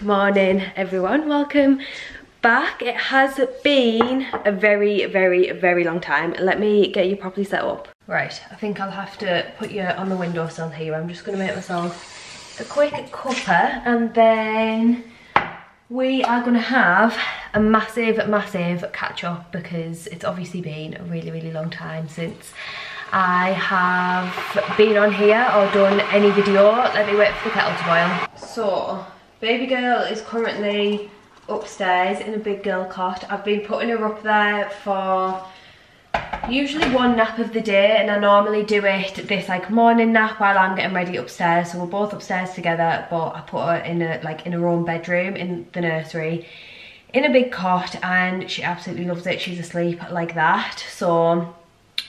Morning everyone, welcome back. It has been a very long time. Let me get you properly set up. Right, I think I'll have to put you on the windowsill here. I'm just going to make myself a quick cuppa and then we are going to have a massive catch up because it's obviously been a really long time since I have been on here or done any video. Let me wait for the kettle to boil. So, baby girl is currently upstairs in a big girl cot. I've been putting her up there for usually one nap of the day, and I normally do it this like morning nap while I'm getting ready upstairs. So we're both upstairs together, but I put her in her own bedroom in the nursery in a big cot, and she absolutely loves it. She's asleep like that. So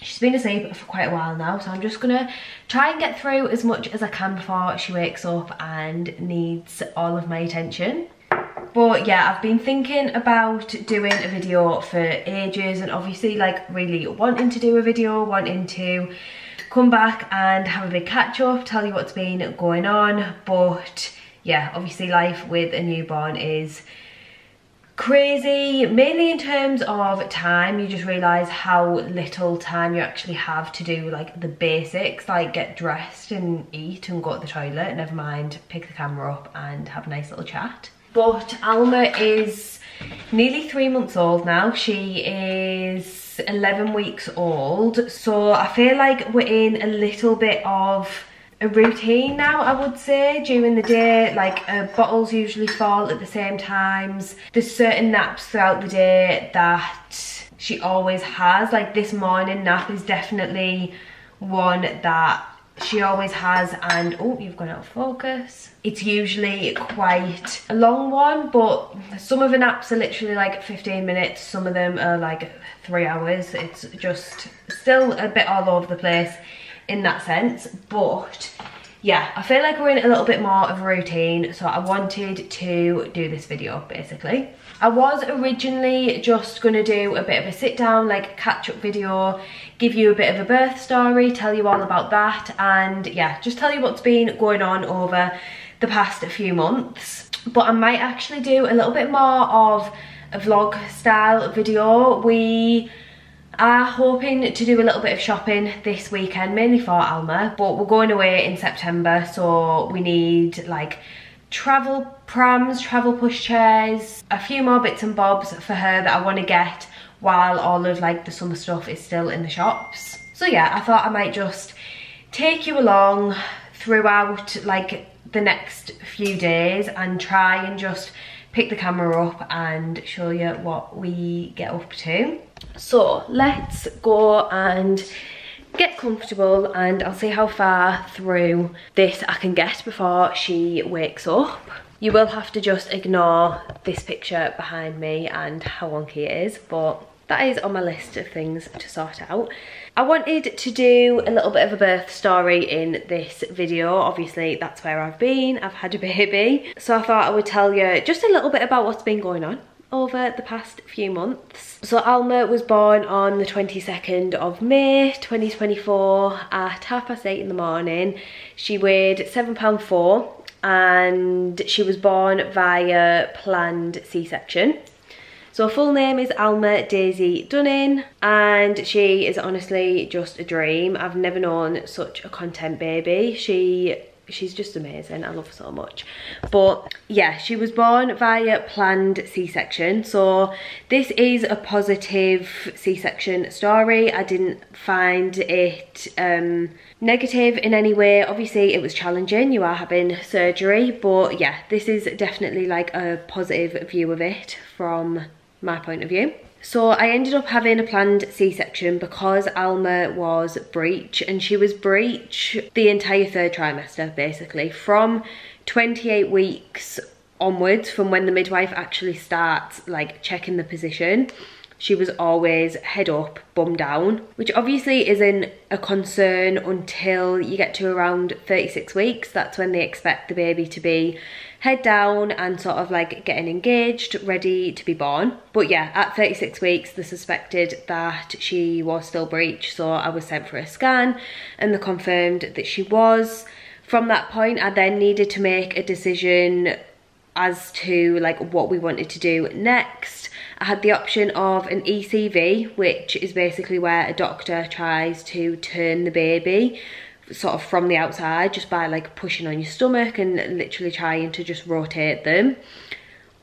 she's been asleep for quite a while now, so I'm just gonna try and get through as much as I can before she wakes up and needs all of my attention. But yeah, I've been thinking about doing a video for ages, and obviously like really wanting to do a video, wanting to come back and have a big catch up, tell you what's been going on. But yeah, obviously life with a newborn is crazy, mainly in terms of time. You just realise how little time you actually have to do like the basics, like get dressed and eat and go to the toilet, never mind pick the camera up and have a nice little chat. But Alma is nearly 3 months old now. She is 11 weeks old, so I feel like we're in a little bit of a routine now, I would say, during the day. Like bottles usually fall at the same times. There's certain naps throughout the day that she always has. Like this morning nap is definitely one that she always has, and oh, you've gone out of focus. It's usually quite a long one, but some of the naps are literally like 15 minutes, some of them are like 3 hours. It's just still a bit all over the place in that sense. But yeah, I feel like we're in a little bit more of a routine, so I wanted to do this video basically. I was originally just gonna do a bit of a sit down, like catch up video, give you a bit of a birth story, tell you all about that, and yeah, just tell you what's been going on over the past few months. But I might actually do a little bit more of a vlog style video. We are hoping to do a little bit of shopping this weekend, mainly for Alma, but we're going away in September, so we need like travel prams, travel pushchairs, a few more bits and bobs for her that I want to get while all of like the summer stuff is still in the shops. So yeah, I thought I might just take you along throughout like the next few days and try and just pick the camera up and show you what we get up to. So let's go and get comfortable, and I'll see how far through this I can get before she wakes up. You will have to just ignore this picture behind me and how wonky it is, but that is on my list of things to sort out. I wanted to do a little bit of a birth story in this video. Obviously that's where I've been, I've had a baby, so I thought I would tell you just a little bit about what's been going on over the past few months. So Alma was born on the 22nd of May 2024 at 8:30 in the morning. She weighed 7.4 pounds and she was born via planned C-section. So her full name is Alma Daisy Dunning, and she is honestly just a dream. I've never known such a content baby. She's just amazing. I love her so much. But yeah, she was born via planned C-section. So this is a positive C-section story. I didn't find it negative in any way. Obviously it was challenging, you are having surgery, but yeah, this is definitely like a positive view of it from my point of view. So I ended up having a planned C-section because Alma was breech, and she was breech the entire 3rd trimester basically, from 28 weeks onwards, from when the midwife actually starts like checking the position. She was always head up, bum down, which obviously isn't a concern until you get to around 36 weeks. That's when they expect the baby to be head down and sort of like getting engaged, ready to be born. But yeah, at 36 weeks, they suspected that she was still breech, so I was sent for a scan and they confirmed that she was. From that point, I then needed to make a decision as to like what we wanted to do next. I had the option of an ECV, which is basically where a doctor tries to turn the baby sort of from the outside just by like pushing on your stomach and literally trying to just rotate them,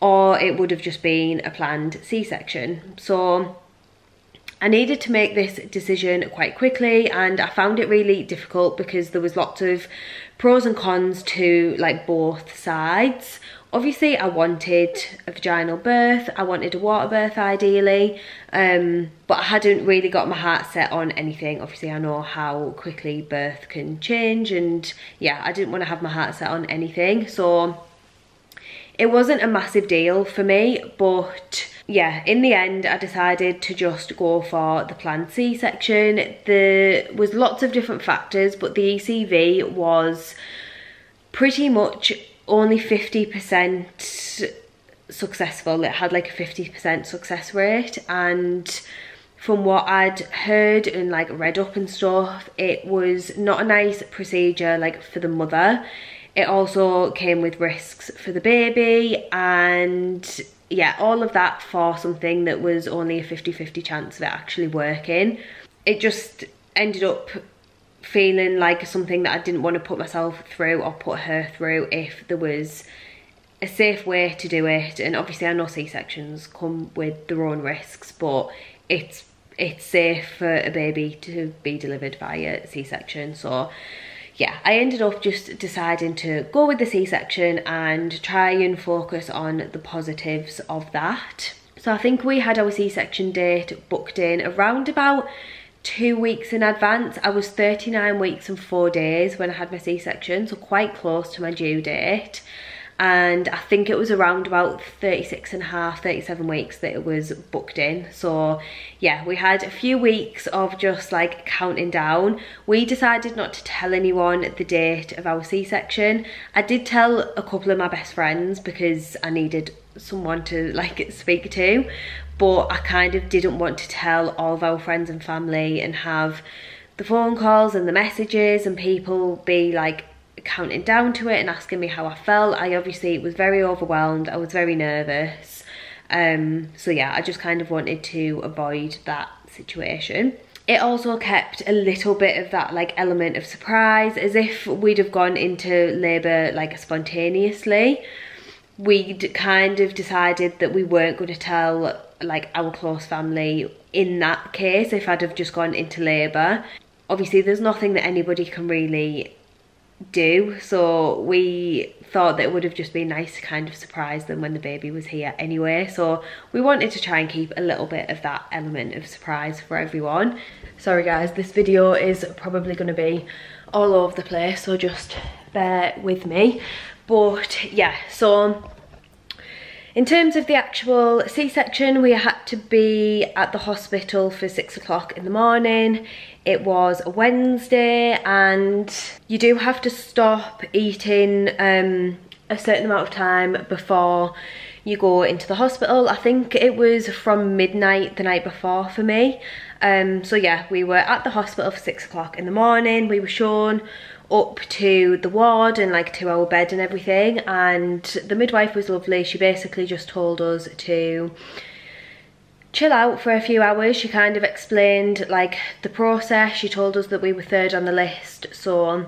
or it would have just been a planned C-section. So I needed to make this decision quite quickly, and I found it really difficult because there was lots of pros and cons to like both sides. Obviously I wanted a vaginal birth, I wanted a water birth ideally, but I hadn't really got my heart set on anything. Obviously I know how quickly birth can change, and yeah, I didn't want to have my heart set on anything. So it wasn't a massive deal for me, but yeah, in the end I decided to just go for the planned C-section. There was lots of different factors, but the ECV was pretty much only 50% successful. It had like a 50% success rate, and from what I'd heard and like read up and stuff, it was not a nice procedure like for the mother. It also came with risks for the baby, and yeah, all of that for something that was only a 50-50 chance of it actually working. It just ended up feeling like something that I didn't want to put myself through or put her through if there was a safe way to do it. And obviously I know C-sections come with their own risks, but it's safe for a baby to be delivered via C-section. So yeah, I ended up just deciding to go with the C-section and try and focus on the positives of that. So I think we had our C-section date booked in around about 2 weeks in advance. I was 39 weeks and 4 days when I had my C-section, so quite close to my due date. And I think it was around about 36 and a half, 37 weeks that it was booked in. So yeah, we had a few weeks of just like counting down. We decided not to tell anyone the date of our C-section. I did tell a couple of my best friends because I needed someone to like speak to, but I kind of didn't want to tell all of our friends and family and have the phone calls and the messages and people be like counting down to it and asking me how I felt. I obviously was very overwhelmed, I was very nervous, so yeah, I just kind of wanted to avoid that situation. It also kept a little bit of that like element of surprise, as if we'd have gone into labour like spontaneously. We'd kind of decided that we weren't going to tell like our close family in that case if I'd have just gone into labour. Obviously there's nothing that anybody can really do, so we thought that it would have just been nice to kind of surprise them when the baby was here anyway. So we wanted to try and keep a little bit of that element of surprise for everyone. Sorry guys, this video is probably going to be all over the place, so just bear with me. But yeah, so in terms of the actual C-section, we had to be at the hospital for 6 o'clock in the morning. It was a Wednesday, and you do have to stop eating a certain amount of time before you go into the hospital. I think it was from midnight the night before for me. So yeah, we were at the hospital for 6 o'clock in the morning. We were shown up to the ward and like to our bed and everything, and the midwife was lovely. She basically just told us to chill out for a few hours. She kind of explained like the process. She told us that we were third on the list, so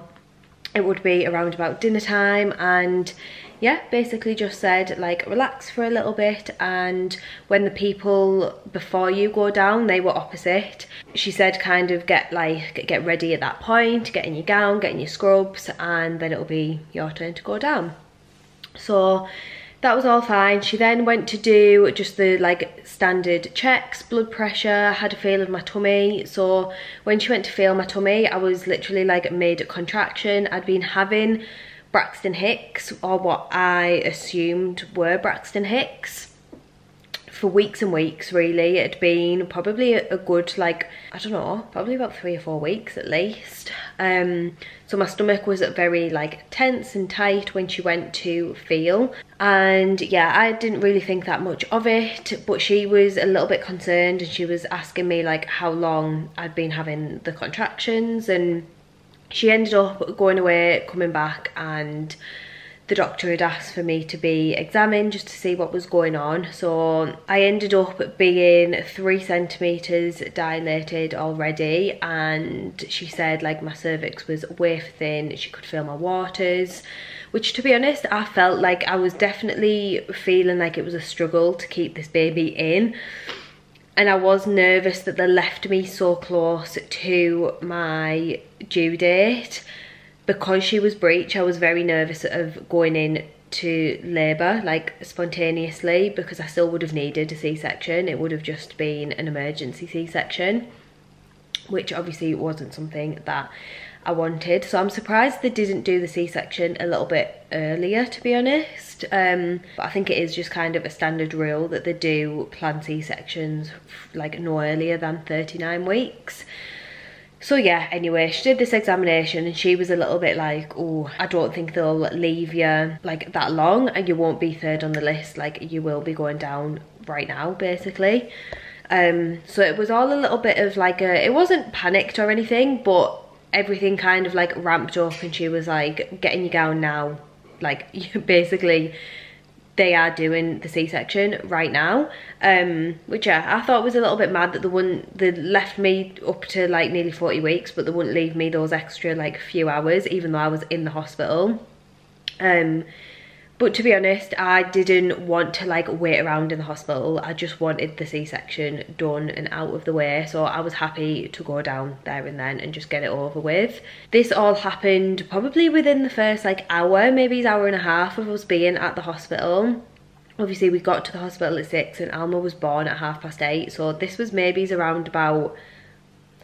it would be around about dinner time, and yeah, basically just said like relax for a little bit, and when the people before you go down, they were opposite. She said kind of get ready at that point, get in your gown, get in your scrubs, and then it'll be your turn to go down. So that was all fine. She then went to do just the like standard checks, blood pressure, had a feel of my tummy. So when she went to feel my tummy, I was literally like mid-contraction. I'd been having Braxton Hicks, or what I assumed were Braxton Hicks, for weeks and weeks really. It had been probably a good like, I don't know, probably about 3 or 4 weeks at least. So my stomach was very like tense and tight when she went to feel, and yeah, I didn't really think that much of it, but she was a little bit concerned, and she was asking me like how long I'd been having the contractions, and she ended up going away, coming back, and the doctor had asked for me to be examined just to see what was going on. So I ended up being 3 centimetres dilated already, and she said like my cervix was wafer thin, she could feel my waters, which to be honest I felt like I was definitely feeling like it was a struggle to keep this baby in. And I was nervous that they left me so close to my due date. Because she was breech, I was very nervous of going in to labour, like spontaneously, because I still would have needed a C-section. It would have just been an emergency C-section, which obviously wasn't something that I wanted. So I'm surprised they didn't do the C-section a little bit earlier, to be honest. But I think it is just kind of a standard rule that they do plan C-sections like no earlier than 39 weeks. So yeah, anyway, she did this examination and she was a little bit like, oh, I don't think they'll leave you like that long and you won't be third on the list, like you will be going down right now, basically. So it was all a little bit of like it wasn't panicked or anything, but everything kind of like ramped up and she was like, get in your gown now, like basically they are doing the C-section right now, which yeah, I thought was a little bit mad that they left me up to like nearly 40 weeks, but they wouldn't leave me those extra like few hours, even though I was in the hospital. But to be honest, I didn't want to like wait around in the hospital. I just wanted the C-section done and out of the way. So I was happy to go down there and then and just get it over with. This all happened probably within the first like hour, maybe an hour and a half of us being at the hospital. Obviously we got to the hospital at 6 and Alma was born at 8:30. So this was maybe around about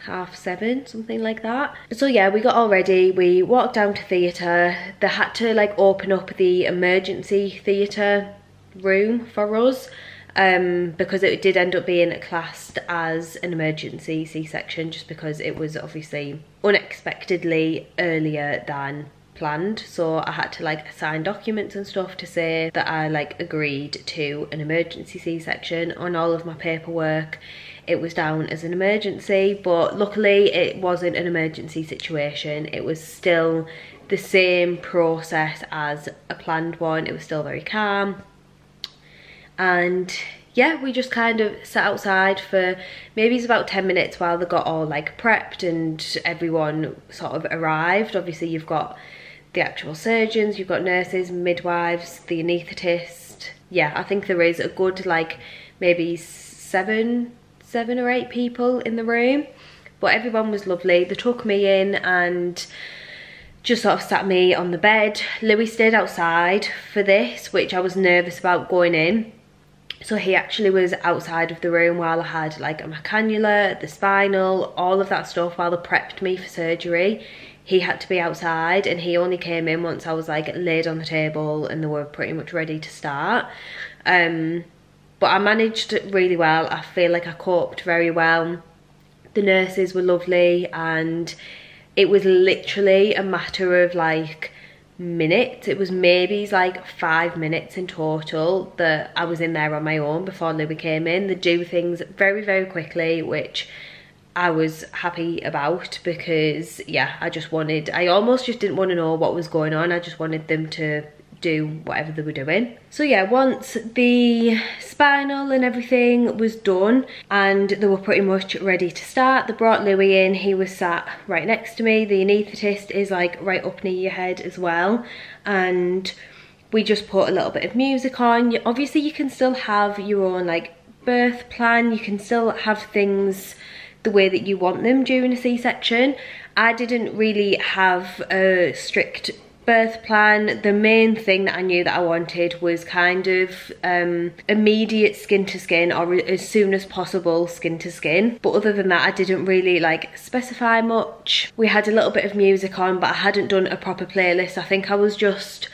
7:30, something like that. So yeah, we got all ready, we walked down to theatre. They had to like open up the emergency theatre room for us because it did end up being classed as an emergency C-section, just because it was obviously unexpectedly earlier than planned. So I had to like sign documents and stuff to say that I like agreed to an emergency C-section. On all of my paperwork it was down as an emergency, but luckily it wasn't an emergency situation. It was still the same process as a planned one. It was still very calm. And yeah, we just kind of sat outside for maybe it's about 10 minutes while they got all like prepped and everyone sort of arrived. Obviously you've got the actual surgeons, you've got nurses, midwives, the anaesthetist. Yeah, I think there is a good like maybe seven or 8 people in the room, but everyone was lovely. They took me in and just sort of sat me on the bed. Louis stayed outside for this, which I was nervous about going in. So he actually was outside of the room while I had like my cannula, the spinal, all of that stuff while they prepped me for surgery. He had to be outside and he only came in once I was like laid on the table and they were pretty much ready to start. But I managed really well. I feel like I coped very well. The nurses were lovely and it was literally a matter of like minutes. It was maybe like 5 minutes in total that I was in there on my own before Louis came in. They do things very, very quickly, which I was happy about because yeah, I almost just didn't want to know what was going on. I just wanted them to do whatever they were doing. So yeah, once the spinal and everything was done and they were pretty much ready to start, they brought Louis in. He was sat right next to me. The anaesthetist is like right up near your head as well, and we just put a little bit of music on. Obviously you can still have your own like birth plan, you can still have things the way that you want them during a C-section. I didn't really have a strict birth plan. The main thing that I knew that I wanted was kind of immediate skin to skin, or as soon as possible skin to skin, but other than that I didn't really like specify much. We had a little bit of music on, but I hadn't done a proper playlist. I think I was just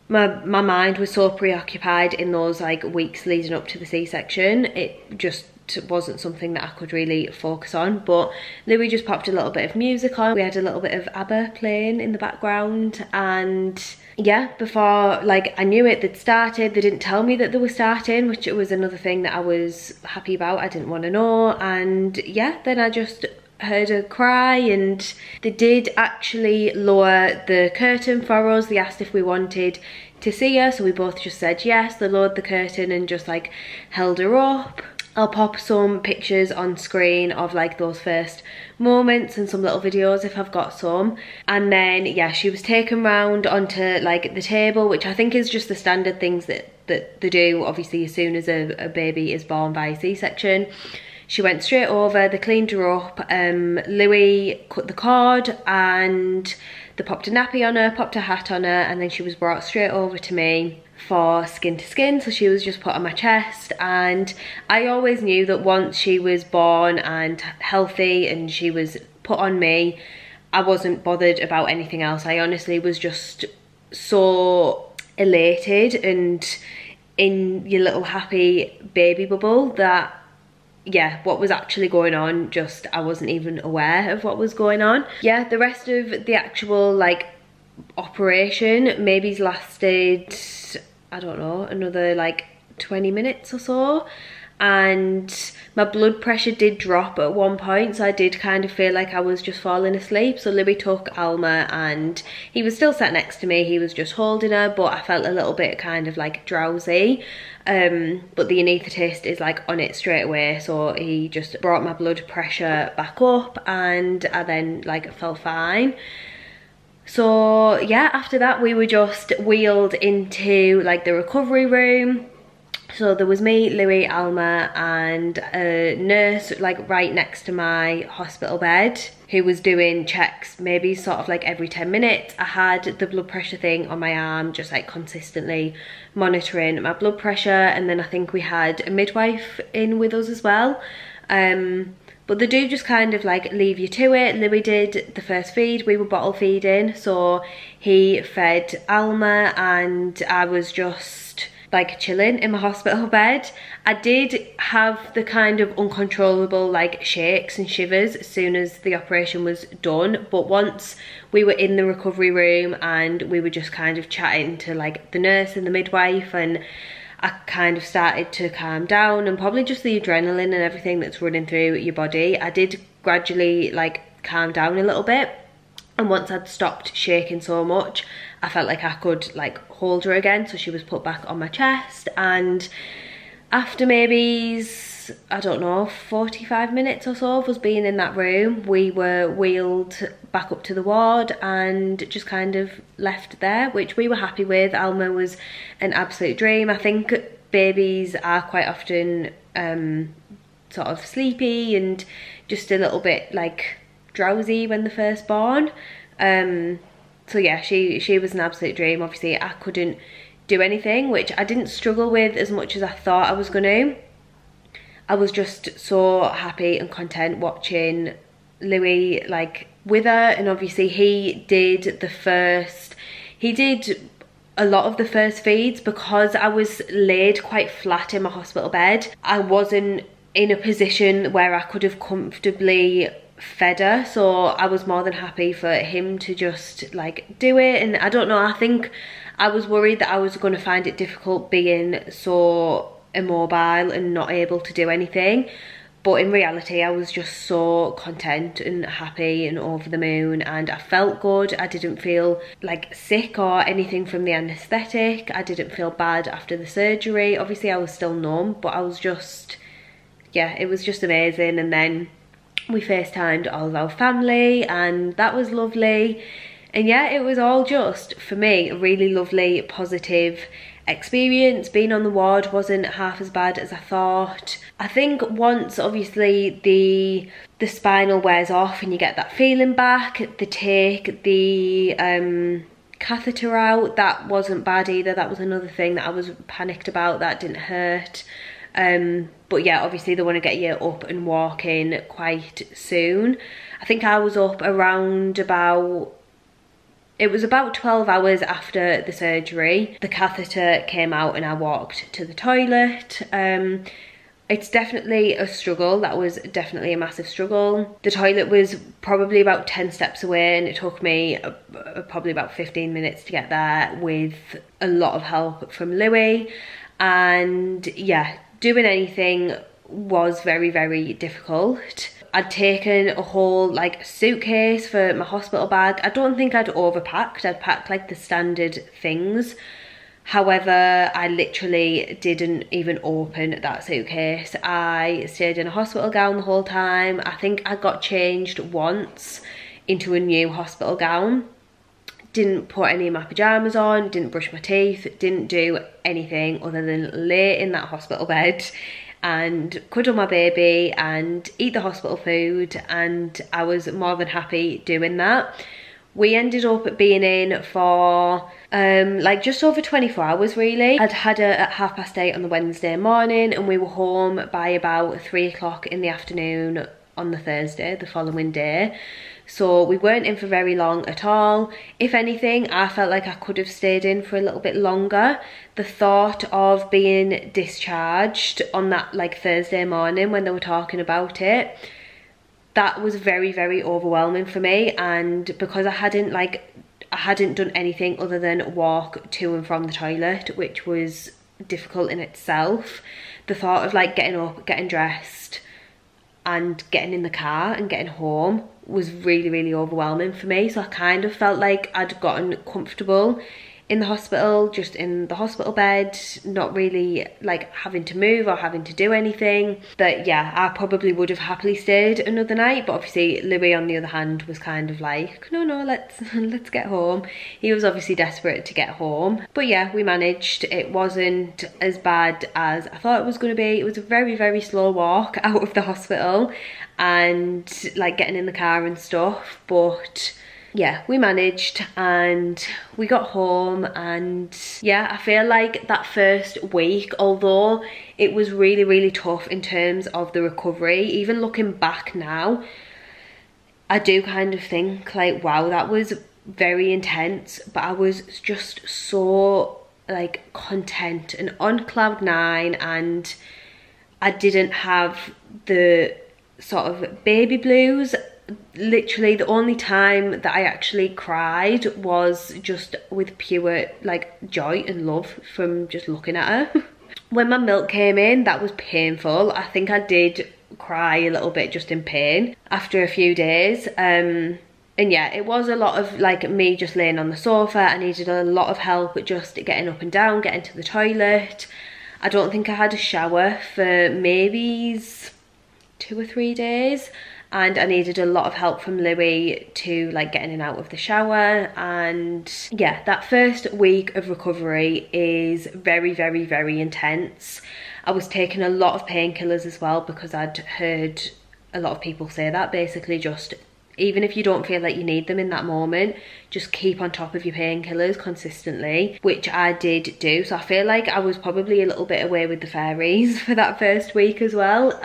my mind was so preoccupied in those like weeks leading up to the C-section, it just wasn't something that I could really focus on. But Louis just popped a little bit of music on. We had a little bit of ABBA playing in the background, and yeah, before like I knew it, they'd started. They didn't tell me that they were starting, which was another thing that I was happy about. I didn't want to know. And yeah, then I just heard her cry, and they did actually lower the curtain for us. They asked if we wanted to see her, so we both just said yes. They lowered the curtain and just like held her up. I'll pop some pictures on screen of like those first moments and some little videos if I've got some. And then yeah, she was taken round onto like the table, which I think is just the standard things that they do obviously as soon as a baby is born by C-section. She went straight over, they cleaned her up, Louis cut the cord and they popped a nappy on her, popped a hat on her, and then she was brought straight over to me for skin to skin. So she was just put on my chest, and I always knew that once she was born and healthy and she was put on me, I wasn't bothered about anything else. I honestly was just so elated and in your little happy baby bubble that yeah, what was actually going on, just I wasn't even aware of what was going on. Yeah, the rest of the actual like operation maybe lasted, I don't know, another like 20 minutes or so, and my blood pressure did drop at one point, so I did kind of feel like I was just falling asleep. So Louis took Alma and he was still sat next to me, he was just holding her, but I felt a little bit kind of like drowsy. But the anaesthetist is like on it straight away, so he just brought my blood pressure back up and I then like felt fine. So yeah, after that we were just wheeled into like the recovery room. So there was me, Louis, Alma and a nurse like right next to my hospital bed who was doing checks maybe sort of like every 10 minutes. I had the blood pressure thing on my arm, just like consistently monitoring my blood pressure, and then I think we had a midwife in with us as well. But they do just kind of like leave you to it. Louis did the first feed, we were bottle feeding, so he fed Alma and I was just like chilling in my hospital bed. I did have the kind of uncontrollable like shakes and shivers as soon as the operation was done, but once we were in the recovery room and we were just kind of chatting to like the nurse and the midwife, and I kind of started to calm down, and probably just the adrenaline and everything that's running through your body, I did gradually like calm down a little bit. And once I'd stopped shaking so much, I felt like I could like hold her again, so she was put back on my chest. And after maybe, I don't know, 45 minutes or so of us being in that room, we were wheeled back up to the ward and just kind of left there, which we were happy with. Alma was an absolute dream. I think babies are quite often sort of sleepy and just a little bit like drowsy when they're first born. So yeah, she was an absolute dream. Obviously I couldn't do anything, which I didn't struggle with as much as I thought I was gonna. I was just so happy and content watching Louis like with her, and obviously he did a lot of the first feeds. Because I was laid quite flat in my hospital bed, I wasn't in a position where I could have comfortably fed her, so I was more than happy for him to just like do it. And I don't know, I think I was worried that I was going to find it difficult being so immobile and not able to do anything, but in reality I was just so content and happy and over the moon, and I felt good. I didn't feel like sick or anything from the anaesthetic. I didn't feel bad after the surgery. Obviously I was still numb, but I was just, yeah, it was just amazing. And then we FaceTimed all of our family and that was lovely. And yeah, it was all just, for me, a really lovely, positive experience. Being on the ward wasn't half as bad as I thought. I think once obviously the spinal wears off and you get that feeling back, they take the catheter out. That wasn't bad either. That was another thing that I was panicked about. That didn't hurt. But yeah, obviously they want to get you up and walking quite soon. I think I was up around about, it was about 12 hours after the surgery. The catheter came out and I walked to the toilet. It's definitely a struggle. That was definitely a massive struggle. The toilet was probably about 10 steps away and it took me probably about 15 minutes to get there with a lot of help from Louis. And yeah, doing anything was very, very difficult. I'd taken a whole like suitcase for my hospital bag. I don't think I'd overpacked. I'd packed like the standard things. However, I literally didn't even open that suitcase. I stayed in a hospital gown the whole time. I think I got changed once into a new hospital gown. Didn't put any of my pyjamas on, didn't brush my teeth, didn't do anything other than lay in that hospital bed and cuddle my baby and eat the hospital food, and I was more than happy doing that. We ended up being in for like just over 24 hours really. I'd had her at 8:30 on the Wednesday morning and we were home by about 3 o'clock in the afternoon on the Thursday, the following day. So we weren't in for very long at all. If anything, I felt like I could have stayed in for a little bit longer. The thought of being discharged on that like Thursday morning when they were talking about it, that was very, very overwhelming for me. And because I hadn't done anything other than walk to and from the toilet, which was difficult in itself, the thought of like getting up, getting dressed and getting in the car and getting home was really, really overwhelming for me. So I kind of felt like I'd gotten comfortable in the hospital, just in the hospital bed, not really like having to move or having to do anything. But yeah, I probably would have happily stayed another night, but obviously Louis on the other hand was kind of like, no, let's get home. He was obviously desperate to get home. But yeah, we managed. It wasn't as bad as I thought it was going to be. It was a very, very slow walk out of the hospital and like getting in the car and stuff, but yeah, we managed and we got home. And yeah, I feel like that first week, although it was really, really tough in terms of the recovery, even looking back now, I do kind of think like, wow, that was very intense, but I was just so like content and on cloud nine, and I didn't have the sort of baby blues. Literally the only time that I actually cried was just with pure like joy and love from just looking at her. When my milk came in, that was painful. I think I did cry a little bit just in pain after a few days. And yeah, it was a lot of like me just laying on the sofa. I needed a lot of help just getting up and down, getting to the toilet. I don't think I had a shower for maybe 2 or 3 days. And I needed a lot of help from Louis to like getting in and out of the shower. And yeah, that first week of recovery is very, very, very intense. I was taking a lot of painkillers as well, because I'd heard a lot of people say that basically just, even if you don't feel like you need them in that moment, just keep on top of your painkillers consistently, which I did do. So I feel like I was probably a little bit away with the fairies for that first week as well.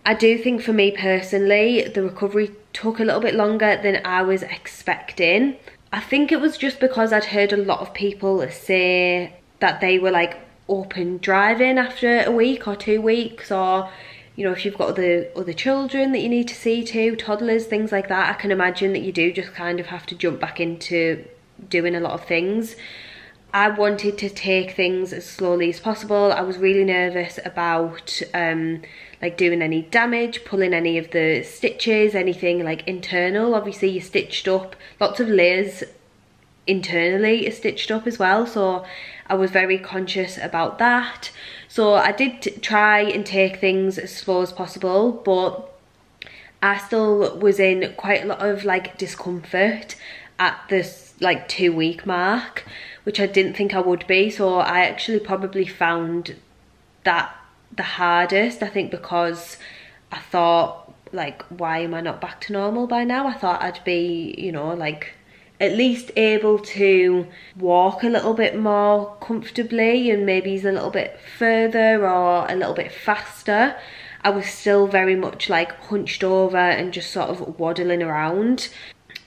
I do think for me personally, the recovery took a little bit longer than I was expecting. I think it was just because I'd heard a lot of people say that they were like open driving after a week or 2 weeks, or you know, if you've got other children that you need to see to, toddlers, things like that, I can imagine that you do just kind of have to jump back into doing a lot of things. I wanted to take things as slowly as possible. I was really nervous about like doing any damage, pulling any of the stitches, anything like internal. Obviously you're stitched up, lots of layers internally are stitched up as well, so I was very conscious about that. So I did try and take things as slow as possible, but I still was in quite a lot of like discomfort at this like 2 week mark, which I didn't think I would be. So I actually probably found that the hardest, I think, because I thought like, why am I not back to normal by now? I thought I'd be, you know, like at least able to walk a little bit more comfortably and maybe a little bit further or a little bit faster. I was still very much like hunched over and just sort of waddling around.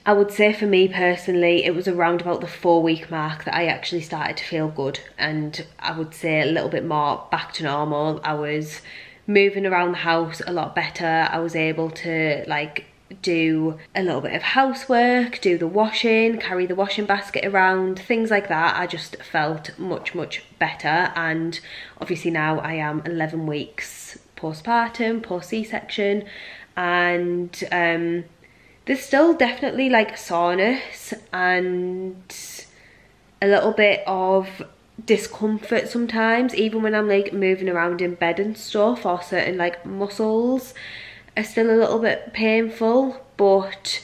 I would say for me personally, it was around about the 4 week mark that I actually started to feel good, and I would say a little bit more back to normal. I was moving around the house a lot better. I was able to like do a little bit of housework, do the washing, carry the washing basket around, things like that. I just felt much, much better. And obviously now I am 11 weeks postpartum, post C-section, and there's still definitely like soreness and a little bit of discomfort sometimes, even when I'm like moving around in bed and stuff, or certain like muscles are still a little bit painful. But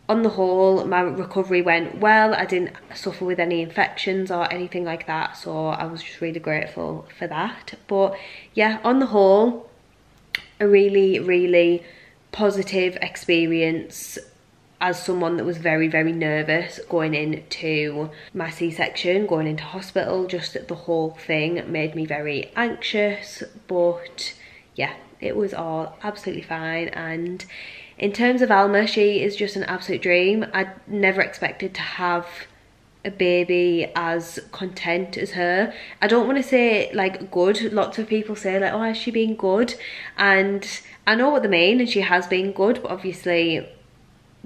on the whole, my recovery went well. I didn't suffer with any infections or anything like that, so I was just really grateful for that. But yeah, on the whole, a really positive experience as someone that was very nervous going into my C-section, going into hospital. Just the whole thing made me very anxious, but yeah, it was all absolutely fine. And in terms of Alma, she is just an absolute dream. I never expected to have a baby as content as her. I don't want to say like good. Lots of people say like, oh, has she been good? And I know what they mean, and she has been good, but obviously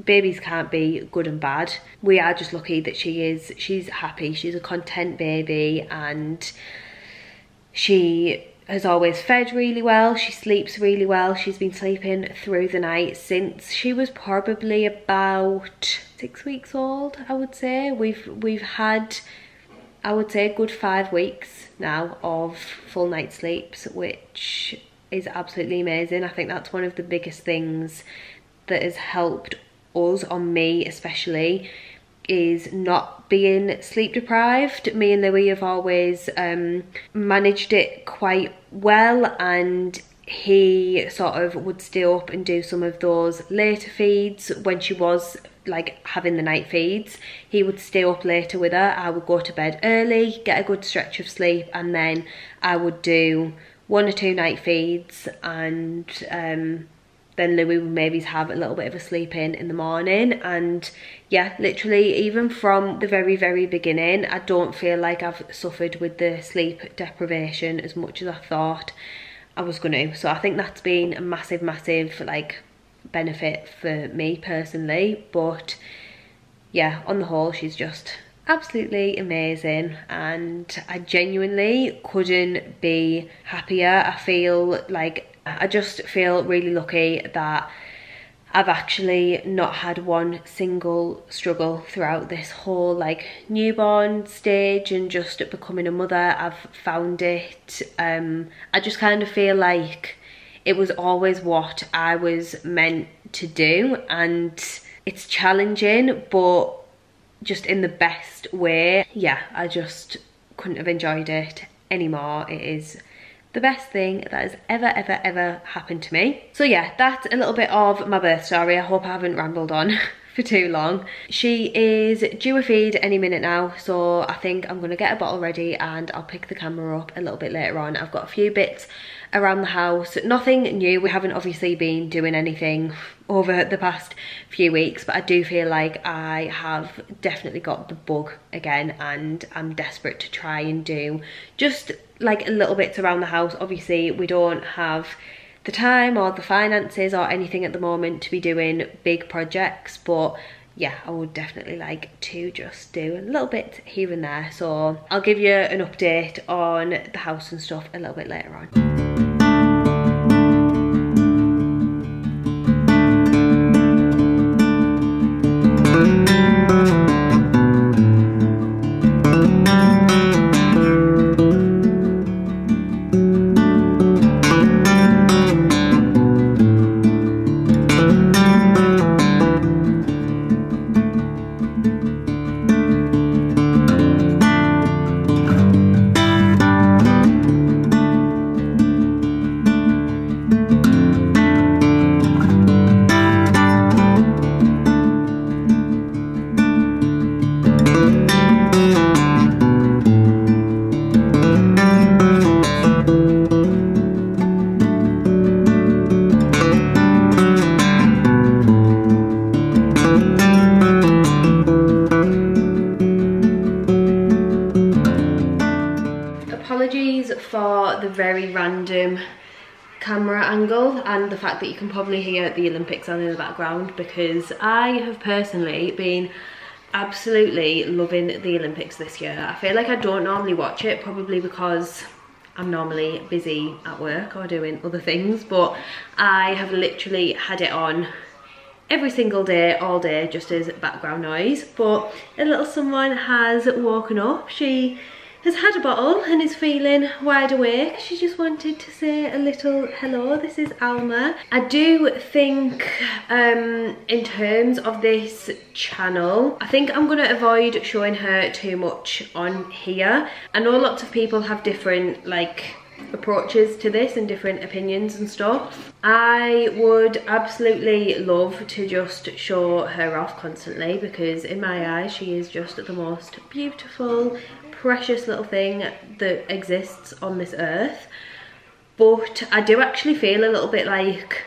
babies can't be good and bad. We are just lucky that she's happy. She's a content baby, and she has always fed really well. She sleeps really well. She's been sleeping through the night since she was probably about 6 weeks old, I would say. We've had, I would say, a good 5 weeks now of full night sleeps, which is absolutely amazing. I think that's one of the biggest things that has helped us, on me especially, is not being sleep deprived. Me and Louis have always managed it quite well, and he sort of would stay up and do some of those later feeds. When she was like having the night feeds, he would stay up later with her. I would go to bed early, get a good stretch of sleep, and then I would do 1 or 2 night feeds, and then Louis would maybe have a little bit of a sleep in the morning. And yeah, literally even from the very beginning, I don't feel like I've suffered with the sleep deprivation as much as I thought I was gonna. So I think that's been a massive like benefit for me personally. But yeah, on the whole, she's just absolutely amazing, and I genuinely couldn't be happier. I just feel really lucky that I've actually not had one single struggle throughout this whole like newborn stage and just becoming a mother. I've found it, I just kind of feel like it was always what I was meant to do, and it's challenging, but just in the best way. Yeah, I just couldn't have enjoyed it anymore. It is the best thing that has ever happened to me. So yeah, that's a little bit of my birth story. I hope I haven't rambled on for too long. She is due a feed any minute now, so I think I'm gonna get a bottle ready and I'll pick the camera up a little bit later on. I've got a few bits around the house, nothing new. We haven't obviously been doing anything over the past few weeks, but I do feel like I have definitely got the bug again, and I'm desperate to try and do just like little bits around the house. Obviously we don't have the time or the finances or anything at the moment to be doing big projects, but yeah, I would definitely like to just do a little bit here and there. So I'll give you an update on the house and stuff a little bit later on. For the very random camera angle and the fact that you can probably hear the Olympics on in the background, because I have personally been absolutely loving the Olympics this year. I feel like I don't normally watch it, probably because I'm normally busy at work or doing other things, but I have literally had it on every single day, all day, just as background noise. But a little someone has woken up. She has had a bottle and is feeling wide awake. She just wanted to say a little hello. This is Alma. I do think in terms of this channel, I think I'm gonna avoid showing her too much on here. I know lots of people have different like approaches to this and different opinions and stuff. I would absolutely love to just show her off constantly, because in my eyes she is just the most beautiful, precious little thing that exists on this earth. But I do actually feel a little bit like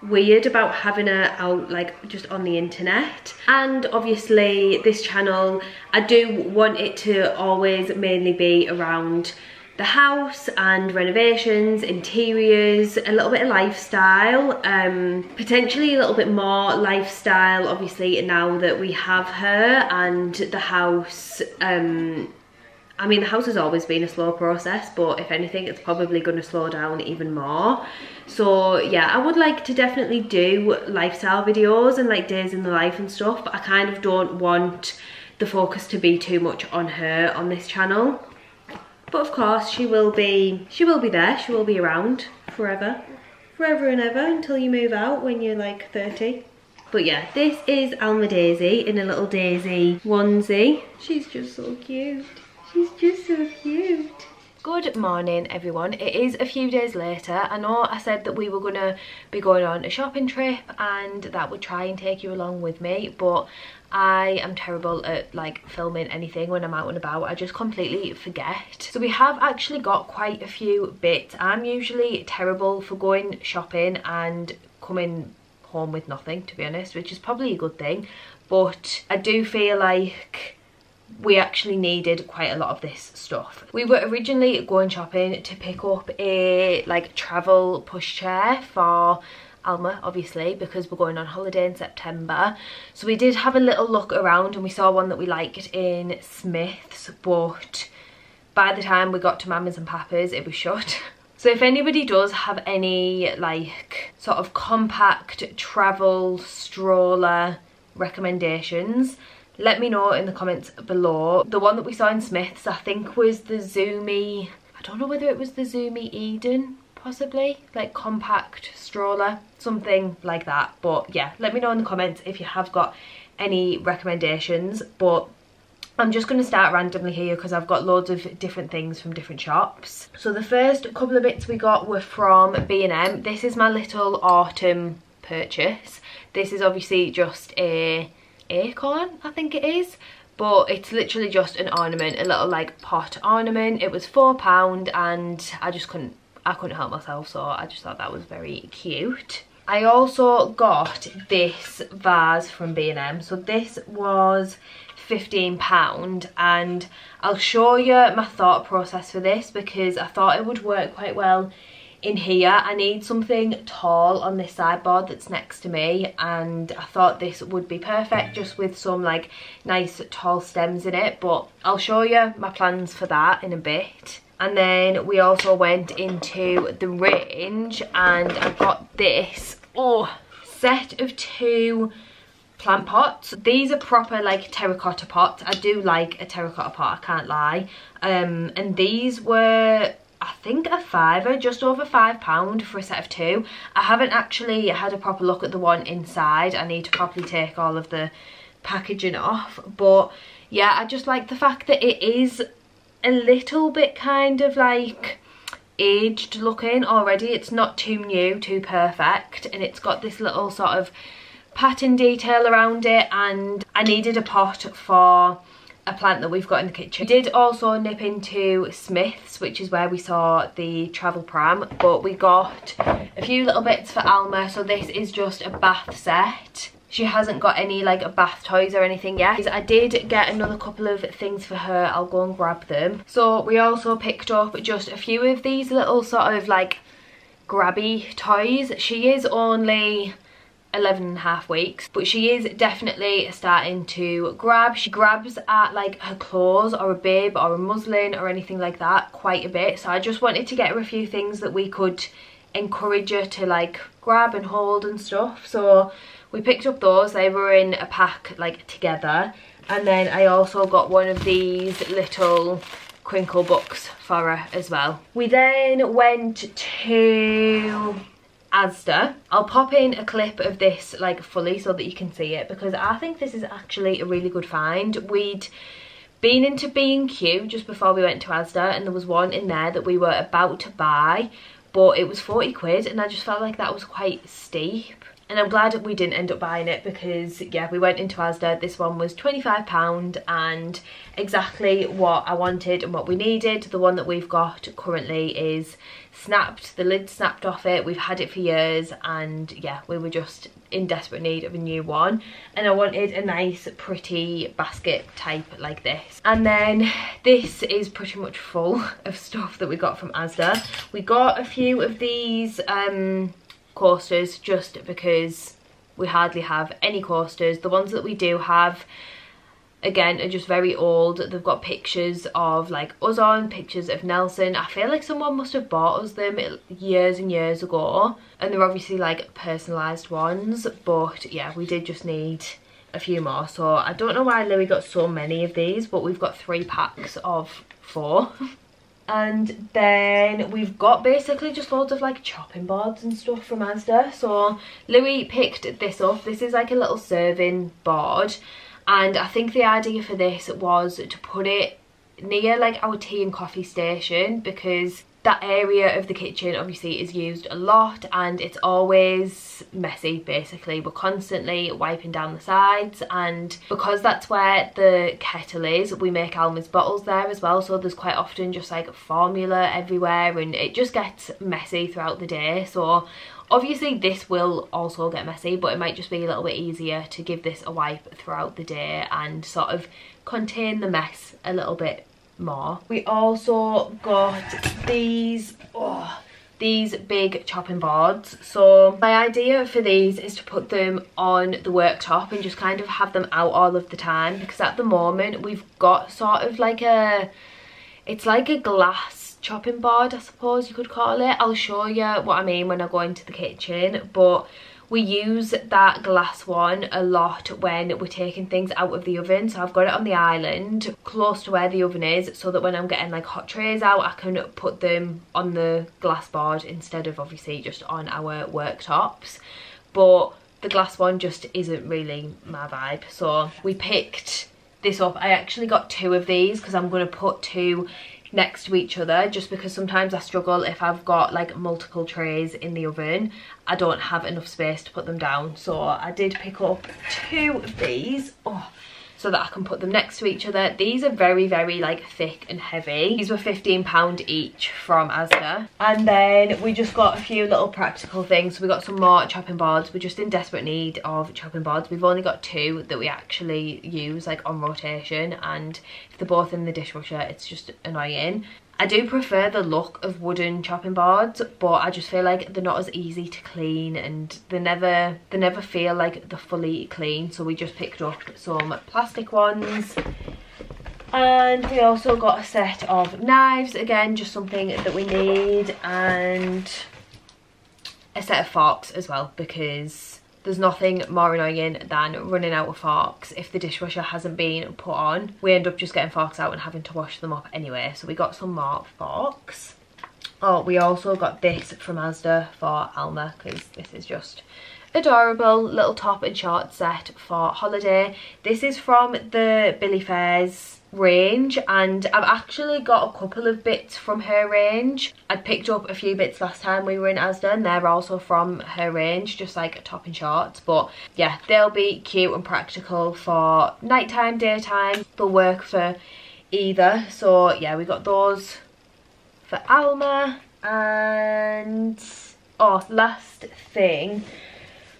weird about having her out like just on the internet. And obviously this channel, I do want it to always mainly be around the house and renovations, interiors, a little bit of lifestyle, potentially a little bit more lifestyle obviously now that we have her. And the house, I mean, the house has always been a slow process, but if anything it's probably going to slow down even more. So yeah, I would like to definitely do lifestyle videos and like days in the life and stuff, but I kind of don't want the focus to be too much on her on this channel. But of course she will be there, she will be around forever and ever until you move out when you're like 30. But yeah, this is Alma Daisy in a little daisy onesie. She's just so cute. She's just so cute. Good morning everyone. It is a few days later. I know I said that we were gonna be going on a shopping trip and that would try and take you along with me, but I am terrible at like filming anything when I'm out and about. I just completely forget. So we have actually got quite a few bits. I'm usually terrible for going shopping and coming home with nothing, to be honest, which is probably a good thing. But I do feel like we actually needed quite a lot of this stuff. We were originally going shopping to pick up a like travel pushchair for Alma, obviously, because we're going on holiday in September. So we did have a little look around and we saw one that we liked in Smith's, but by the time we got to Mama's and Papa's it was shut. So if anybody does have any like sort of compact travel stroller recommendations, let me know in the comments below. The one that we saw in Smith's I think was the Zoomy, I don't know whether it was the Zoomy Eden, possibly, like compact stroller, something like that. But yeah, let me know in the comments if you have got any recommendations. But I'm just going to start randomly here because I've got loads of different things from different shops. So the first couple of bits we got were from B&M. This is my little autumn purchase. This is obviously just a acorn, I think it is, but it's literally just an ornament, a little like pot ornament. It was £4 and I couldn't help myself, so I just thought that was very cute. I also got this vase from B&M. So this was £15 and I'll show you my thought process for this because I thought it would work quite well in here. I need something tall on this sideboard that's next to me, and I thought this would be perfect just with some like nice tall stems in it, but I'll show you my plans for that in a bit. And then we also went into the range and I got this set of 2 plant pots. These are proper like terracotta pots. I do like a terracotta pot, I can't lie. And these were, I think, a £5, just over £5 for a set of 2. I haven't actually had a proper look at the one inside. I need to properly take all of the packaging off. But yeah, I just like the fact that it is a little bit kind of like aged looking already. It's not too new, too perfect, and it's got this little sort of pattern detail around it. And I needed a pot for a plant that we've got in the kitchen. We did also nip into Smith's, which is where we saw the travel pram, but we got a few little bits for Alma. So this is just a bath set. She hasn't got any like bath toys or anything yet. I did get another couple of things for her. I'll go and grab them. So we also picked up just a few of these little sort of like grabby toys. She is only 11.5 weeks, but she is definitely starting to grab. She grabs at like her clothes or a bib or a muslin or anything like that quite a bit, so I just wanted to get her a few things that we could encourage her to like grab and hold and stuff. So we picked up those. They were in a pack like together, and then I also got one of these little crinkle books for her as well. We then went to Asda. I'll pop in a clip of this like fully so that you can see it, because I think this is actually a really good find. We'd been into B&Q just before we went to Asda, and there was one in there that we were about to buy, but it was 40 quid, and I just felt like that was quite steep. And I'm glad we didn't end up buying it, because yeah, we went into Asda, this one was £25 and exactly what I wanted and what we needed. The one that we've got currently is snapped, the lid snapped off it, we've had it for years, and yeah, we were just in desperate need of a new one, and I wanted a nice pretty basket type like this. And then this is pretty much full of stuff that we got from Asda. We got a few of these coasters just because we hardly have any coasters. The ones that we do have, again, are just very old. They've got pictures of like us on, pictures of Nelson. I feel like someone must have bought us them years and years ago, and they're obviously like personalised ones, but yeah, we did just need a few more. So I don't know why Louis got so many of these, but we've got 3 packs of 4. And then we've got basically just loads of like chopping boards and stuff from Asda. So Louis picked this up. This is like a little serving board, and I think the idea for this was to put it near like our tea and coffee station, because that area of the kitchen obviously is used a lot and it's always messy. Basically, we're constantly wiping down the sides, and because that's where the kettle is, we make Alma's bottles there as well, so there's quite often just like formula everywhere, and it just gets messy throughout the day. So obviously this will also get messy, but it might just be a little bit easier to give this a wipe throughout the day and sort of contain the mess a little bit more. We also got these big chopping boards. So my idea for these is to put them on the worktop and just kind of have them out all of the time, because at the moment we've got sort of like it's like a glass chopping board, I suppose you could call it. I'll show you what I mean when I go into the kitchen, but we use that glass one a lot when we're taking things out of the oven. So I've got it on the island close to where the oven is, so that when I'm getting like hot trays out, I can put them on the glass board instead of obviously just on our worktops. But the glass one just isn't really my vibe, so we picked this up. I actually got 2 of these because I'm going to put 2 next to each other, just because sometimes I struggle if I've got like multiple trays in the oven. I don't have enough space to put them down, so I did pick up 2 of these so that I can put them next to each other. These are very like thick and heavy. These were £15 each from Asda. And then we just got a few little practical things. So we got some more chopping boards. We're just in desperate need of chopping boards. We've only got 2 that we actually use like on rotation, and if they're both in the dishwasher, it's just annoying. I do prefer the look of wooden chopping boards, but I just feel like they're not as easy to clean, and they never feel like they're fully clean. So we just picked up some plastic ones. And we also got a set of knives, again just something that we need, and a set of forks as well, because there's nothing more annoying than running out of forks if the dishwasher hasn't been put on. We end up just getting forks out and having to wash them up anyway, so we got some more forks. Oh, we also got this from Asda for Alma, because this is just adorable little top and short set for holiday. This is from the Billy Fairs range, and I've actually got a couple of bits from her range. I'd picked up a few bits last time we were in Asda, and they're also from her range, just like top and shorts. But yeah, they'll be cute and practical for nighttime, daytime. They'll work for either. So yeah, we got those for Alma. And last thing,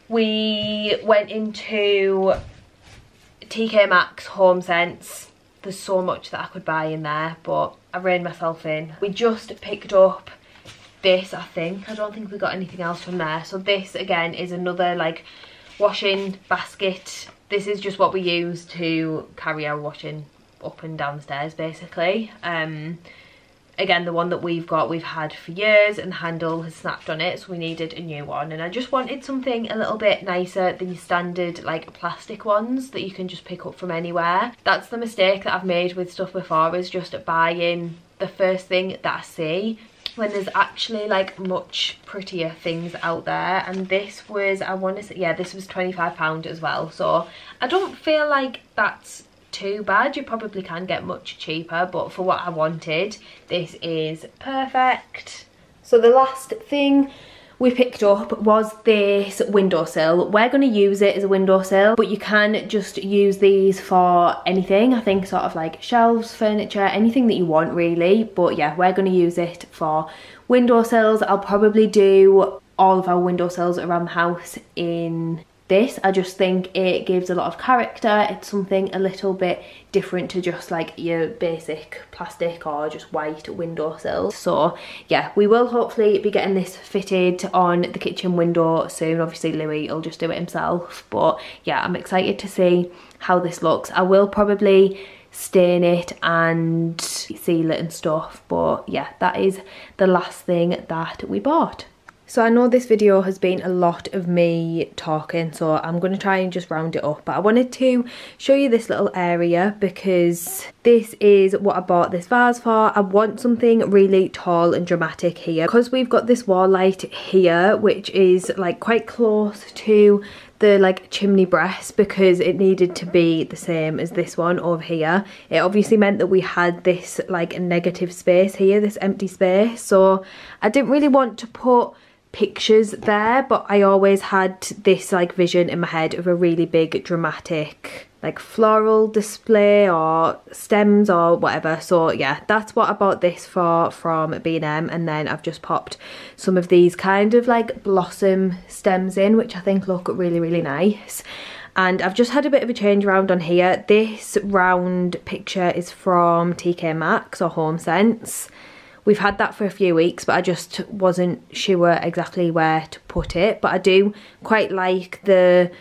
we went into TK Maxx Home Sense. There's so much that I could buy in there, but I reined myself in. We just picked up this, I think. I don't think we got anything else from there. So this again is another like washing basket. This is just what we use to carry our washing up and downstairs basically. again, the one that we've had for years, and the handle has snapped on it, so we needed a new one. And I just wanted something a little bit nicer than your standard like plastic ones that you can just pick up from anywhere. That's the mistake that I've made with stuff before, is just buying the first thing that I see, when there's actually like much prettier things out there. And this was, I want to say, yeah, this was £25 as well, so I don't feel like that's too bad. You probably can get much cheaper, but for what I wanted, this is perfect. So the last thing we picked up was this windowsill. We're going to use it as a windowsill, but you can just use these for anything. I think sort of like shelves, furniture, anything that you want really. But yeah, we're going to use it for windowsills. I'll probably do all of our windowsills around the house in this. I just think it gives a lot of character. It's something a little bit different to just like your basic plastic or just white windowsills. So yeah, we will hopefully be getting this fitted on the kitchen window soon. Obviously Louis will just do it himself, but yeah, I'm excited to see how this looks. I will probably stain it and seal it and stuff, but yeah, that is the last thing that we bought. So I know this video has been a lot of me talking, so I'm going to try and just round it up. But I wanted to show you this little area because this is what I bought this vase for. I want something really tall and dramatic here. Because we've got this wall light here, which is like quite close to the like chimney breast, because it needed to be the same as this one over here. It obviously meant that we had this like negative space here, this empty space. So I didn't really want to put pictures there, but I always had this like vision in my head of a really big dramatic like floral display or stems or whatever. So yeah, that's what I bought this for from B&M, and then I've just popped some of these kind of like blossom stems in, which I think look really, really nice. And I've just had a bit of a change around on here. This round picture is from TK Maxx or Home Sense. We've had that for a few weeks, but I just wasn't sure exactly where to put it. But I do quite like the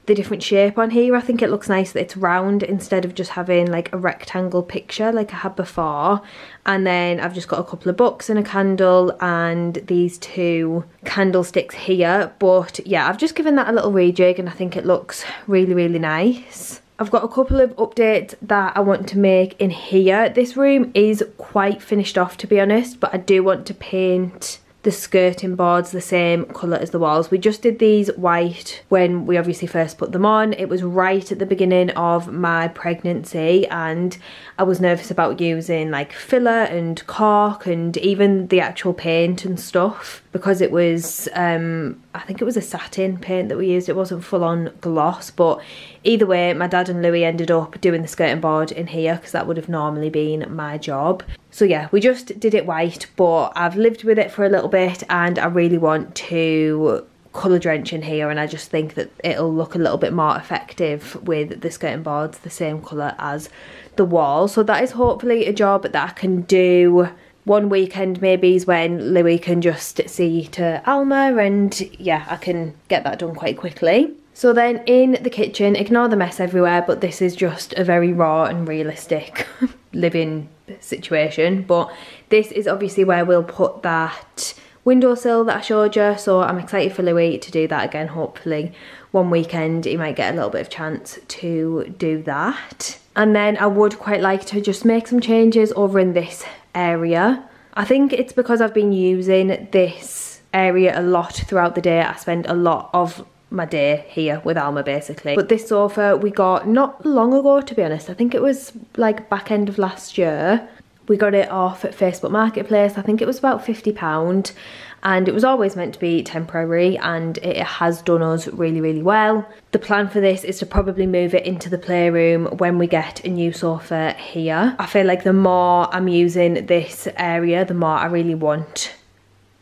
different shape on here. I think it looks nice that it's round instead of just having like a rectangle picture like I had before. And then I've just got a couple of books and a candle and these two candlesticks here. But yeah, I've just given that a little rejig and I think it looks really, really nice. I've got a couple of updates that I want to make in here. This room is quite finished off, to be honest, but I do want to paint the skirting boards the same colour as the walls. We just did these white when we obviously first put them on. It was right at the beginning of my pregnancy and I was nervous about using like filler and cork and even the actual paint and stuff, because it was I think it was a satin paint that we used. It wasn't full on gloss, but either way my dad and Louis ended up doing the skirting board in here because that would have normally been my job. So yeah, we just did it white, but I've lived with it for a little bit and I really want to colour drench in here, and I just think that it'll look a little bit more effective with the skirting boards the same colour as the wall. So that is hopefully a job that I can do one weekend maybe, is when Louis can just see to Alma, and yeah, I can get that done quite quickly. So then in the kitchen, ignore the mess everywhere, but this is just a very raw and realistic living situation. But this is obviously where we'll put that windowsill that I showed you, so I'm excited for Louis to do that again. Hopefully one weekend he might get a little bit of chance to do that. And then I would quite like to just make some changes over in this area. I think it's because I've been using this area a lot throughout the day. I spend a lot of my day here with Alma basically. But this sofa we got not long ago, to be honest. I think it was like back end of last year. We got it off at Facebook Marketplace. I think it was about £50, and it was always meant to be temporary, and it has done us really, really well. The plan for this is to probably move it into the playroom when we get a new sofa here. I feel like the more I'm using this area, the more I really want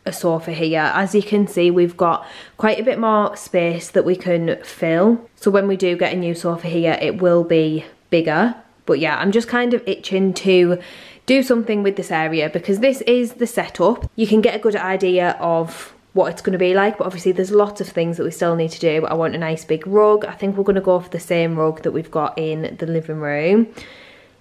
a sofa here. As you can see, we've got quite a bit more space that we can fill. So when we do get a new sofa here, it will be bigger. But yeah, I'm just kind of itching to do something with this area because this is the setup. You can get a good idea of what it's going to be like, but obviously there's lots of things that we still need to do. I want a nice big rug. I think we're going to go for the same rug that we've got in the living room.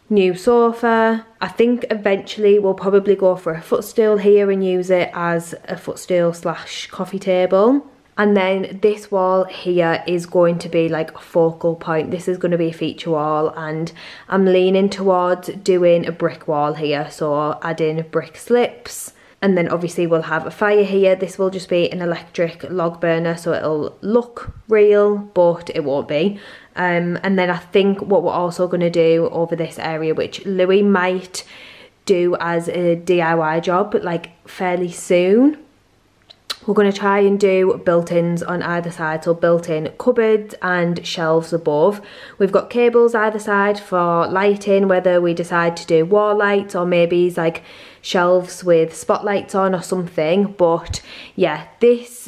new sofa. I think eventually we'll probably go for a footstool here and use it as a footstool slash coffee table. And then this wall here is going to be like a focal point. This is going to be a feature wall, and I'm leaning towards doing a brick wall here, so adding brick slips. And then obviously we'll have a fire here. This will just be an electric log burner, so it'll look real, but it won't be. And then I think what we're also going to do over this area, which Louis might do as a DIY job, but like fairly soon, we're going to try and do built-ins on either side, so built-in cupboards and shelves above. We've got cables either side for lighting, whether we decide to do wall lights or maybe like shelves with spotlights on or something. But yeah, this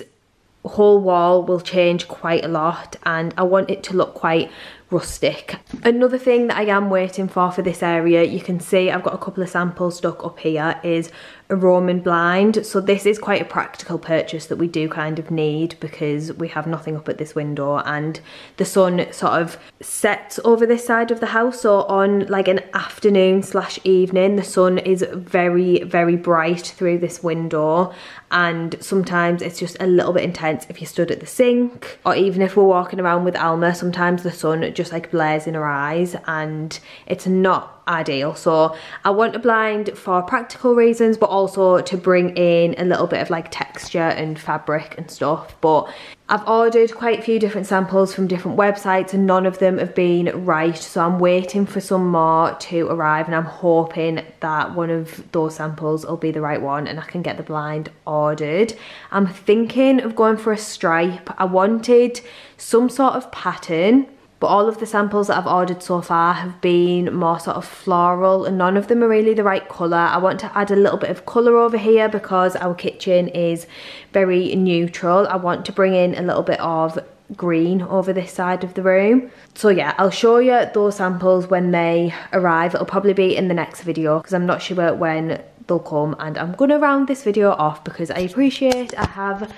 whole wall will change quite a lot, and I want it to look quite rustic. Another thing that I am waiting for this area, you can see I've got a couple of samples stuck up here, is a Roman blind. So this is quite a practical purchase that we do kind of need because we have nothing up at this window and the sun sort of sets over this side of the house. So on like an afternoon slash evening, the sun is very, very bright through this window, and sometimes it's just a little bit intense if you stood at the sink, or even if we're walking around with Alma, sometimes the sun just like blares in her eyes and it's not ideal. So I want a blind for practical reasons, but also to bring in a little bit of like texture and fabric and stuff. But I've ordered quite a few different samples from different websites and none of them have been right, so I'm waiting for some more to arrive, and I'm hoping that one of those samples will be the right one and I can get the blind ordered. I'm thinking of going for a stripe. I wanted some sort of pattern, but all of the samples that I've ordered so far have been more sort of floral and none of them are really the right colour. I want to add a little bit of colour over here because our kitchen is very neutral. I want to bring in a little bit of green over this side of the room. So yeah, I'll show you those samples when they arrive. It'll probably be in the next video because I'm not sure when they'll come, and I'm going to round this video off because I appreciate I have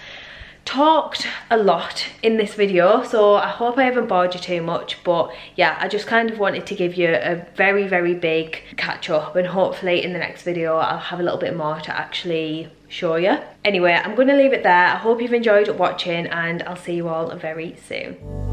talked a lot in this video, so I hope I haven't bored you too much. But yeah, I just kind of wanted to give you a very, very big catch up, and hopefully in the next video I'll have a little bit more to actually show you. Anyway, I'm going to leave it there. I hope you've enjoyed watching and I'll see you all very soon.